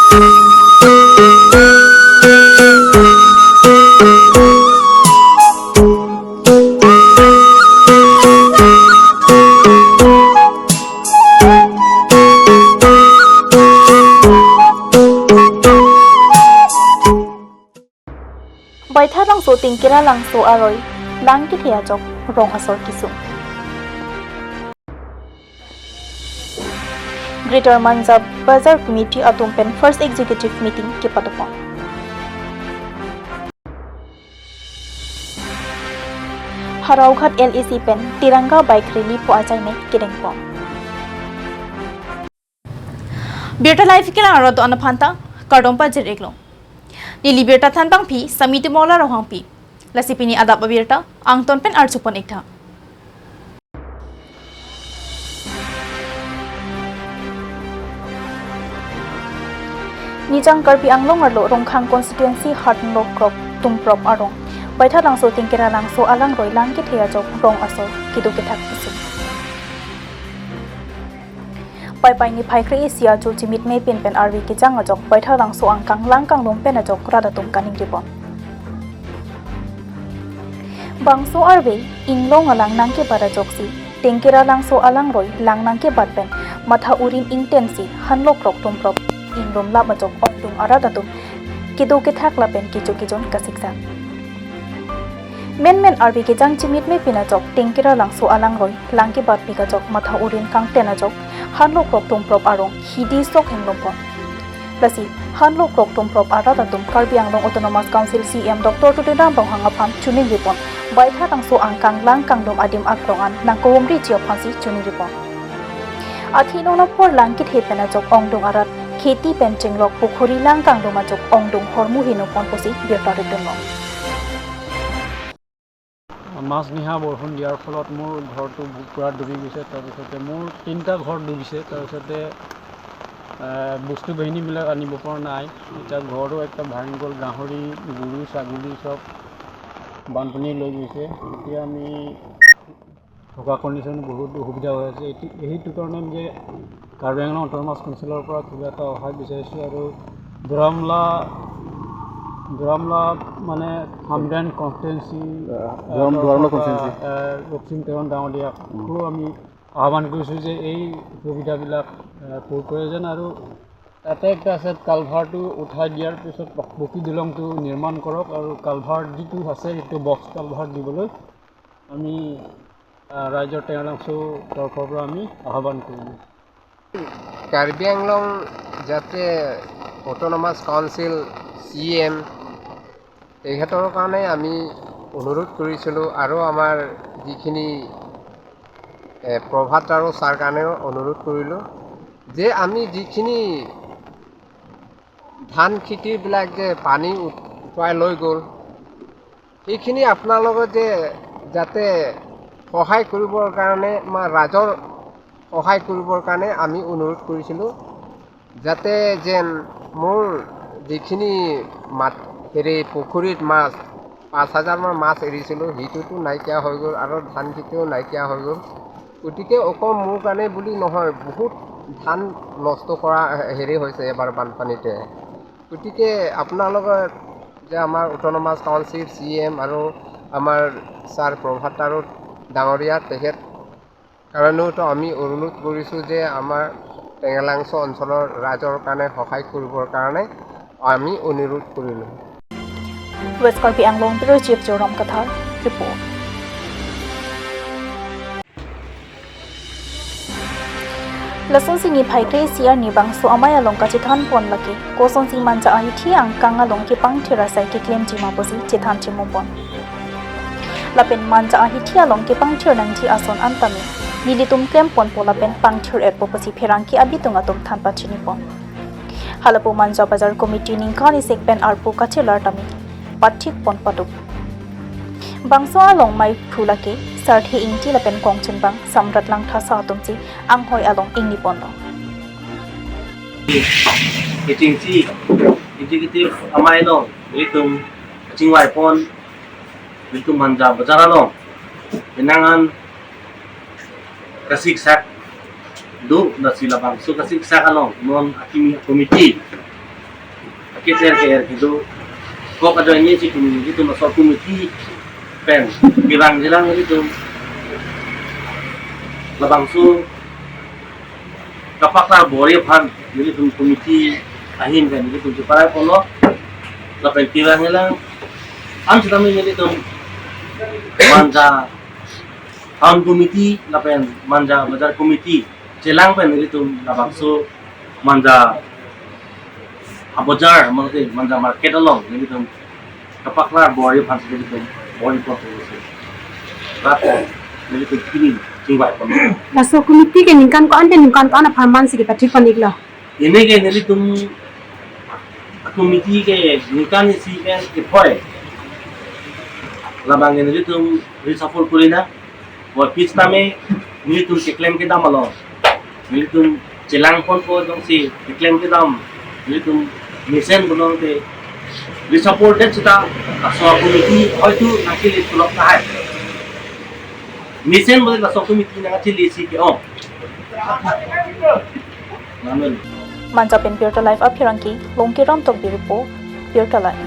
Baitha langso tingkira langso aroi langki thea jok rong asor kisum. Greater Manjab Bazar Committee Atumpen First Executive Meeting ke patupon. Haraughat LEC pen Tiranga Bike Rally po ajai ne kedengpon. Birta life ke lang arado anaphanta kardompa jereglo. Nili birta thanpang phi samiti mola rohang pi. Lasipini adap birta angton pen archupon ekta. Nijang karpi anglong arlo rongkhang constituency hartnlo krop tumprop arong. Baitha langso tingkira langso alang roi langki thea jok rong asor kidu ke thak pisu. Pai pai ni phai khri sia chu chimit me pin pen arwi ki chang ajok baitha langso angkang langkang lom pen ajok rada tum kaning ripon. Bangso arwe inglong alang nangke bara joksi tingkira langso alang roi lang nangke batpen matha urin intensi hanlo krok tumprop inglom la majok optung arada tum kidu ke thak lapen kichu kijon kasiksa. Men arbi ke jang chimit me pina jok tingkira langso alang roi langki bat pika jok matha urin kang tena jok hanlo krok tumprop arong hidi sok henglompon. Lasi hanlo krok tumprop arada tum Karbi Anglong Autonomous Council CM Dr. Tudinam Bonghangapam chuning ripon baitha langso angkang langkang dom adim akrongan nangkowomri jio phansi chuning ripon. Athino na por langki thepena jok ongdung arat kheti penching lok pukhuri langkang doma jok ongdung hormu hinopon posi birta riteno. মাছ নিশা বৰষুণ দিয়াৰ ফলত মোৰ ঘৰটো পুৰা ডুবি গৈছে তাৰপিছতে মোৰ 3টা ঘৰ ডুবিছে তাৰপিছতে বস্তু বাহিনীবিলাক আনিব পৰা নাই এতিয়া ঘৰো একটা ভাঙি গ'ল গাহৰি গৰু ছাগলী সব বানপানী লৈ গৈছে এতিয়া আমি থকা কণ্ডিশ্যন বহুত অসুবিধা হৈ আছে এইটো কাৰণে যে কাৰ্বি আংলং অট'নমাছ কাউন্সিলৰ পৰা কিবা এটা সহায় বিচাৰিছোঁ আৰু দৰামলা মানে হামডান কনষ্টিটুৱেঞ্চি লক্ষ্মী তেৰণ ডাঙৰীয়াকো আমি আহ্বান কৰিছোঁ যে এই সুবিধাবিলাক প্ৰয়োজন আৰু তাতে একটা আছে কালভাৰটো উঠাই দিয়াৰ পিছত বকী দলংটো নিৰ্মাণ কৰক আৰু কালভাৰ যিটো আছে সেইটো বক্স কালভাৰ দিবলৈ আমি ৰাজ্যৰ টেঙালাংচু তৰফৰ পৰা আমি আহ্বান কৰিলোঁ। কাৰ্বি আংলং যাতে অট'নমাছ কাউন্সিল CM তেখেতৰ কাৰণে আমি অনুৰোধ কৰিছিলোঁ আৰু আমাৰ যিখিনি প্ৰভাত আৰু ছাৰ কাৰণেও অনুৰোধ কৰিলোঁ যে আমি যিখিনি ধান খেতিবিলাক যে পানী উটুৱাই লৈ গ'ল সেইখিনি আপোনালোকে যে যাতে সহায় কৰিবৰ কাৰণে ৰাজৰ সহায় কৰিবৰ কাৰণে আমি অনুৰোধ কৰিছিলোঁ যাতে যেন মোৰ যিখিনি পুখুৰীত মাছ 5,000 মান মাছ এৰিছিলোঁ সেইটোতো নাইকিয়া হৈ গ'ল আৰু ধান খেতিও নাইকিয়া হৈ গ'ল গতিকে অকল মোৰ কাৰণে বুলি নহয় বহুত ধান নষ্ট কৰা হৈছে এবাৰ বানপানীতে গতিকে আপোনালোকে যে আমাৰ অট'নমাছ কাউন্সিল CM আৰু আমাৰ ছাৰ প্ৰভাত আৰু ডাঙৰীয়া তেখেত কাৰণেওতো আমি অনুৰোধ কৰিছোঁ যে আমাৰ টেঙালাংচু অঞ্চলৰ ৰাইজৰ কাৰণে সহায় কৰিবৰ কাৰণে আমি অনুৰোধ কৰিলোঁ। West Karbi Anglong Bureau Chief Joram Kathar report. Lason singi phaikai siar ni bangso amaya longka chithan pon laki koson si manja ahi thi angkanga longki pangthira sai ki claim jima posi chithan chimopon. Lapen manja ahi thi alongki pangthir nangji ason antami nilitum claim pon polapen pangthir et posi pherangki abitunga tum thanpa chinipon. Halapu Manja Bazar Committee ningkani sekpen arpu kachilar tami pathik pon patuk. Bangso along mai phulake sarthi ingti lapen kongchen bang samrat lang thasa tumchi anghoi along ingni pondo. Itingchi executive amai long litum chingwai pon litum Manja Bazar along inangan kasik sak do na sila bang so kasik sak along non akimi committee KCR gitu kok ada ini sih gitu masuk komite pen bilang gitu labangsu kapaklar bori pan jadi tuh komite ahin kan gitu supaya pono lapen bilang am sudah menjadi tuh manja tahun komite lapen manja bazar komite jelang pen gitu labangsu manja bazar maksudnya manja market along gitu kapaklar bori pan gitu bori pot gitu rapat gitu kini cingwai pono Laso komite ke ningkan ko anda pharman sige patri panikla. ini kayak jadi tuh komite kayak nikan si kan ipoy labang ini tuh reshuffle kulina buat pista me ini tuh klaim kita malah ini tuh jelang pon ko dong si klaim kita ini tuh misen belum deh reshuffle deh kita asal komite itu nanti lihat kahai misen boleh asal komite nanti lihat si oh namun Manja pen Pure to Life apirangki longki ram tok biripo Pure to Life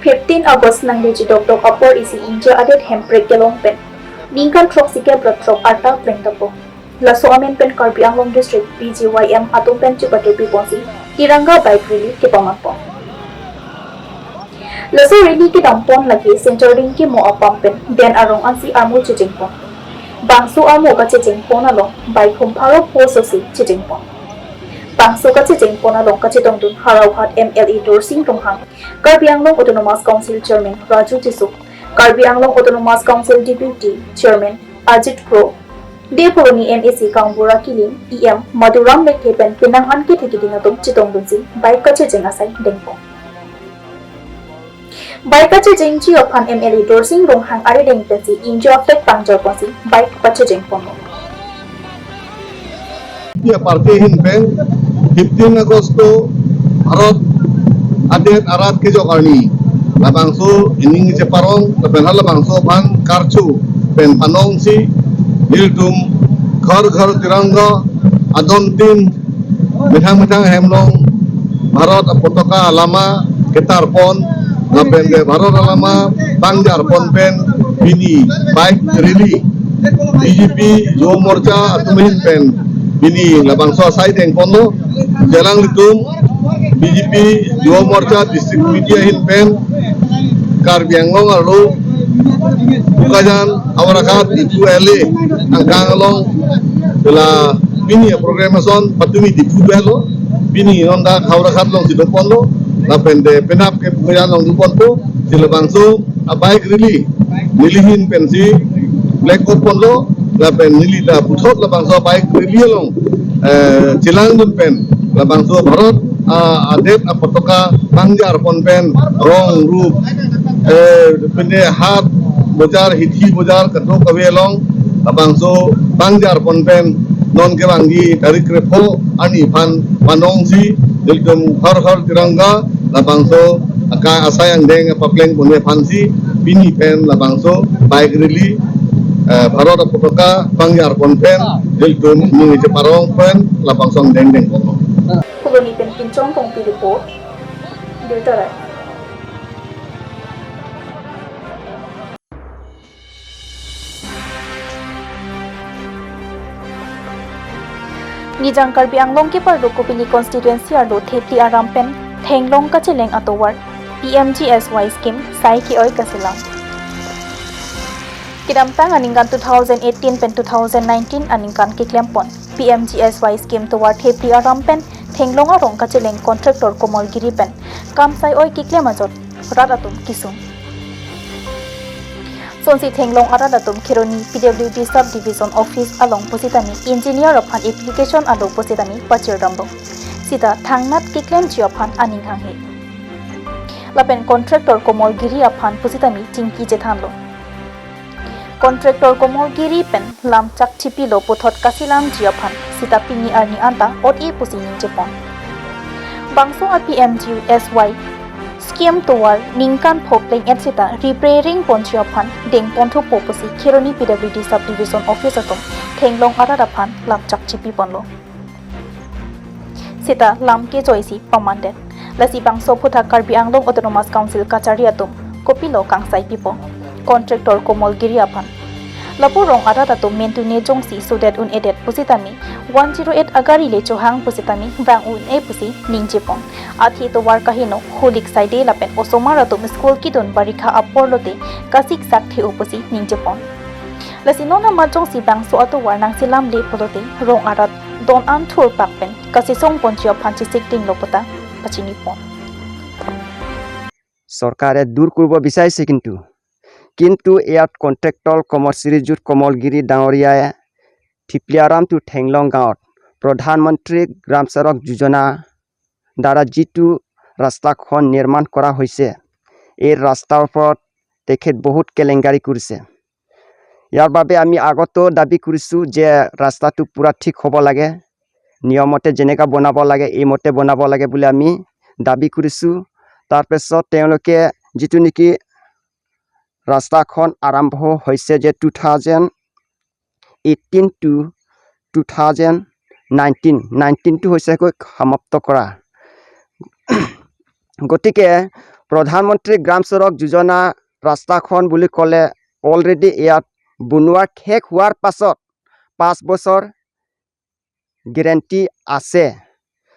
15 August nang di Dr. Upper isi India adet hemprek gelong pen ningkan trok sike brat trok arta pleng tapo laso amen pen Karbi Anglong district PGYM atung pen chupate piponsi tiranga bike rally ke pamapon laso rally ke dampon lagi centering ke mo apam pen den arong ansi armu chujingpon bangsu amo ka chejingpon along bike humparo pososi chejingpon bangsu ka chejingpon along ka chedongdun Harauhat MLE Dorsing Ronghang Karbi Anglong Autonomous Council Chairman Raju Tisuk Karbi Anglong Autonomous Council Deputy Chairman Ajit Pro Deputy NAC Kangbura Kilim EM Maduram Lekhepen Pinanghan ke thekidingatum chedongdun si bike ka chejing asai dengpon bike ka chejing chi ophan MLE Dorsing Ronghang are dengpen si injo aftek pangjar ponsi bike ka chejing pon Ya parti hinpen 15 Agosto Bharat adet arat ke jokarni labangso ining jeparong laben labangso ban karchu pen panong si niltum ghar tiranga adon tin mithang hemlong Bharat potaka alama ketar pon laben de Bharat alama bangjar pon pen bini bike rally BJP Jo Morcha atumin pen bini labangso side eng pondo jalang litum BJP Jo Morcha district media hin pen Karbi Anglong alu bukajan awarakat itu LA angkang along bela bini programason patumi di belo bini onda awarakat long sido pondo la pende penap ke bukajan long du pondo silabangso abai rili nilihin pensi black out pondo la pen nilita puthot labangso abai rili long jelang dun pen labangso Bharat adet apotoka bangjar pon pen rong rup pende hat bojar hithi bojar kato kawe long labangso bangjar pon pen non ke bangi dari krepo ani pan panong si diltum har tiranga labangso aka asayang deng papleng ponwe fansi bini pen labangso bike rally Bharat apotoka bangjar pon pen diltum mungi jeparong pen labangso deng pono Koloni pen pincong kong piripo Pure to Life Nijang Karbi Anglong ke par Rukupili constituency arlo thepli aram pen thenglong ka cheleng atowar PMGSY scheme sai ki oi kasilang Kidamtang aningkan 2018 pen 2019 aningkan ki klempon PMGSY scheme towar thepli aram pen thenglong arong ka cheleng contractor Komolgiri pen kam sai oi ki klemajot radatum kisum Sonsi Thenglong Aradatum Kironi PWD Subdivision Office along Positami Engineer of an Application along Positami Pachir Rambo Sita Thangnat Kiklem Jiophan Aninghang He Lapen Contractor Komolgiri Aphan Positami Tingki Jethanlo Contractor Komolgiri pen Lam Chak Chipilo Pothot Kasilam Jiophan Sita Pini Arni Anta Ot E Pusini Jepon Bangso PMGSY Scheme towar ningkan phopling etc. repairing ponchiophan deng pontho popusi Kironi PWD Subdivision Office atom thenglong aradapan lamchak chipi ponlo sita lam ke joisi pamandet lasi bangso phutha Karbi Anglong Autonomous Council kachariatum kopilo kangsai pipo contractor Komol Giri apan lapo rong arata mentune jongsi sudet un edet pusitami 108 agari le chohang pusitami bang un e pusi ningjepon athi to war kahino holik saide lapen osomara to school kidon barikha aporlote kasik sakthi upusi ningjepon lasinona ma jongsi bangso ato warnang silam le polote rong arat don an thur pakpen kasisong ponchio phanchi sikting lopota pachini pon সরকারে দূর করব বিচাৰিছে কিন্তু ইয়াত কন্ট্ৰেক্টৰ কৰ্মচাৰীজুত কমলগিৰি ডাঙৰীয়াই ঠিপলিয়াৰাম two ঠেংলং গাঁৱত প্ৰধানমন্ত্ৰী গ্ৰাম সড়ক যোজনা দ্বাৰা যিটো ৰাস্তাখন নিৰ্মাণ কৰা হৈছে এই ৰাস্তাৰ ওপৰত তেখেত বহুত কেলেংকাৰী কৰিছে ইয়াৰ বাবে আমি আগতো দাবী কৰিছোঁ যে ৰাস্তাটো পুৰা ঠিক হ'ব লাগে নিয়মতে যেনেকা বনাব লাগে এই মতে বনাব লাগে বুলি আমি দাবী কৰিছোঁ তাৰপিছত তেওঁলোকে যিটো নেকি ৰাস্তাখন আৰম্ভ হৈছে যে 2018 to 2019 টো হৈছে সমাপ্ত কৰা গতিকে প্ৰধানমন্ত্ৰী গ্ৰাম সড়ক যোজনা ৰাস্তাখন বুলি ক'লে অলৰেডি ইয়াত বনোৱা শেষ হোৱাৰ পাছত 5 বছৰ গ্যাৰান্টি আছে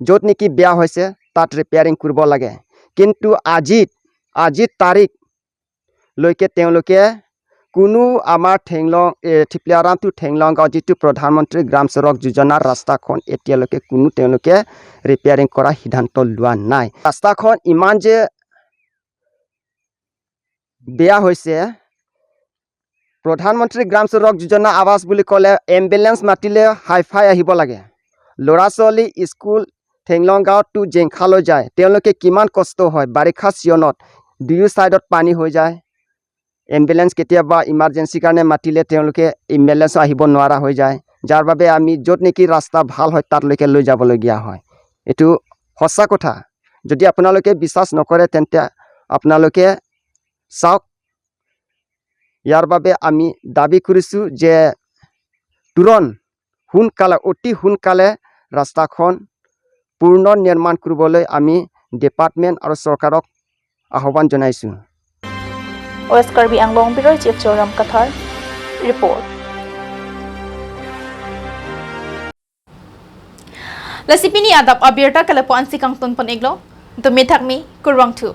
য'ত নেকি বেয়া হৈছে তাত ৰিপেয়াৰিং কৰিব লাগে কিন্তু আজি তাৰিখ লৈকে তেওঁলোকে কোনো আমাৰ ঠিপলিয়াৰাম টু ঠেংলং গাঁও যিটো প্ৰধানমন্ত্ৰী গ্ৰাম সড়ক যোজনাৰ ৰাস্তাখন এতিয়ালৈকে কোনো তেওঁলোকে ৰিপেয়াৰিং কৰা সিদ্ধান্ত লোৱা নাই ৰাস্তাখন ইমান যে বেয়া হৈছে প্ৰধানমন্ত্ৰী গ্ৰাম সড়ক যোজনা আৱাস বুলি ক'লে এম্বুলেন্স মাতিলে হাইফাই আহিব লাগে ল'ৰা ছোৱালী স্কুল ঠেংলং গাঁৱত টু জেংখালৈ যায় তেওঁলোকে কিমান কষ্ট হয় বাৰিষা ছিজনত দুয়ো সাইডত পানী হৈ যায় এম্বুলেন্স কেতিয়াবা ইমাৰ্জেন্সি কাৰণে মাতিলে তেওঁলোকে এম্বুলেন্স আহিব নোৱাৰা হৈ যায় যাৰ বাবে আমি য'ত নেকি ৰাস্তা ভাল হয় তাতলৈকে লৈ যাবলগীয়া হয় এটো সঁচা কথা যদি আপোনালোকে বিশ্বাস নকৰে তেন্তে আপোনালোকে চাওক ইয়াৰ বাবে আমি দাবী কৰিছোঁ যে অতি সোনকালে ৰাস্তাখন পূৰ্ণ নিৰ্মাণ কৰিবলৈ আমি ডিপাৰ্টমেণ্ট আৰু চৰকাৰক আহ্বান জনাইছোঁ West Karbi Anglong Bureau Chief Joram Kathar report Lasipini adap abirta kalapuan si kang tunpon iglo dumitak mi kurwang tu